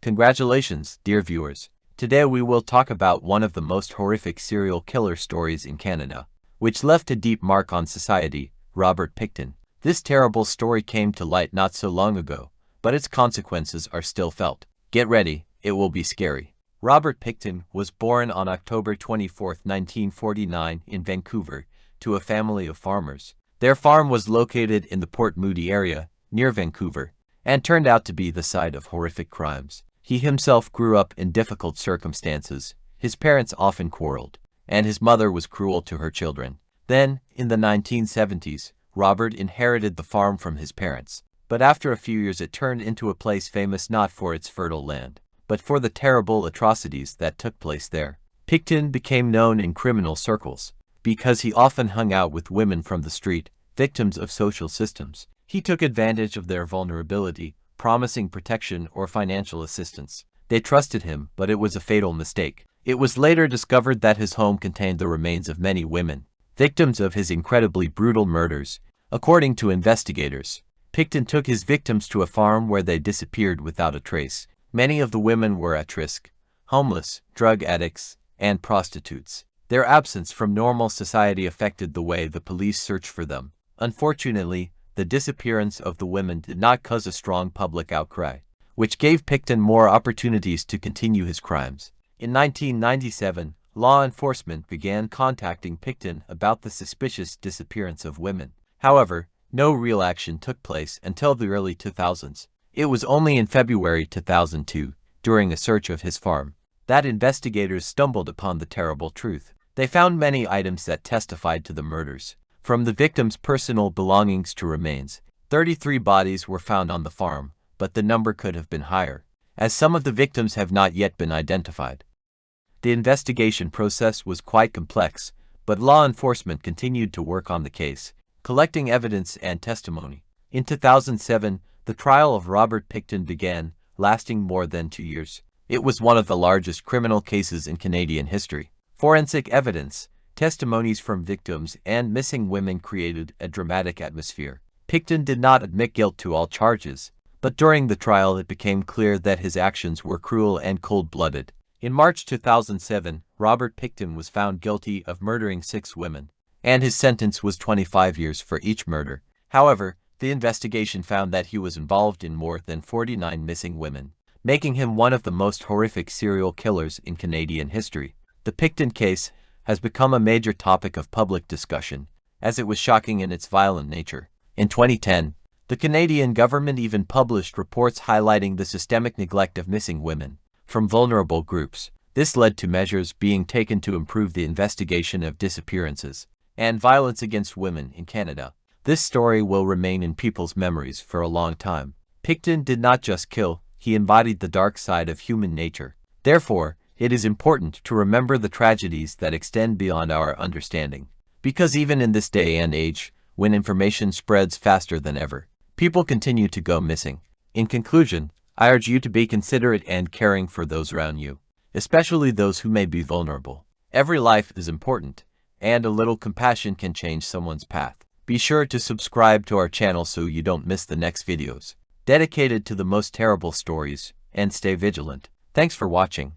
Congratulations, dear viewers. Today we will talk about one of the most horrific serial killer stories in Canada, which left a deep mark on society, Robert Pickton. This terrible story came to light not so long ago, but its consequences are still felt. Get ready, it will be scary. Robert Pickton was born on October 24, 1949 in Vancouver, to a family of farmers. Their farm was located in the Port Moody area, near Vancouver, and turned out to be the site of horrific crimes. He himself grew up in difficult circumstances. His parents often quarreled, and his mother was cruel to her children. Then, in the 1970s, Robert inherited the farm from his parents. But after a few years it turned into a place famous not for its fertile land, but for the terrible atrocities that took place there. Pickton became known in criminal circles because he often hung out with women from the street, victims of social systems. He took advantage of their vulnerability, promising protection or financial assistance. They trusted him, but it was a fatal mistake. It was later discovered that his home contained the remains of many women, victims of his incredibly brutal murders. According to investigators, Pickton took his victims to a farm where they disappeared without a trace. Many of the women were at risk, homeless, drug addicts, and prostitutes. Their absence from normal society affected the way the police searched for them. Unfortunately, the disappearance of the women did not cause a strong public outcry, which gave Pickton more opportunities to continue his crimes. In 1997, law enforcement began contacting Pickton about the suspicious disappearance of women. However, no real action took place until the early 2000s. It was only in February 2002, during a search of his farm, that investigators stumbled upon the terrible truth. They found many items that testified to the murders. From the victims' personal belongings to remains, 33 bodies were found on the farm, but the number could have been higher, as some of the victims have not yet been identified. The investigation process was quite complex, but law enforcement continued to work on the case, collecting evidence and testimony. In 2007, the trial of Robert Pickton began, lasting more than 2 years. It was one of the largest criminal cases in Canadian history. Forensic evidence, testimonies from victims, and missing women created a dramatic atmosphere. Pickton did not admit guilt to all charges, but during the trial it became clear that his actions were cruel and cold-blooded. In March 2007, Robert Pickton was found guilty of murdering 6 women, and his sentence was 25 years for each murder. However, the investigation found that he was involved in more than 49 missing women, making him one of the most horrific serial killers in Canadian history. The Pickton case has become a major topic of public discussion, as it was shocking in its violent nature. In 2010, the Canadian government even published reports highlighting the systemic neglect of missing women from vulnerable groups. This led to measures being taken to improve the investigation of disappearances and violence against women in Canada. This story will remain in people's memories for a long time. Pickton did not just kill, he embodied the dark side of human nature. Therefore, it is important to remember the tragedies that extend beyond our understanding. Because even in this day and age, when information spreads faster than ever, people continue to go missing. In conclusion, I urge you to be considerate and caring for those around you, especially those who may be vulnerable. Every life is important, and a little compassion can change someone's path. Be sure to subscribe to our channel so you don't miss the next videos dedicated to the most terrible stories, and stay vigilant. Thanks for watching.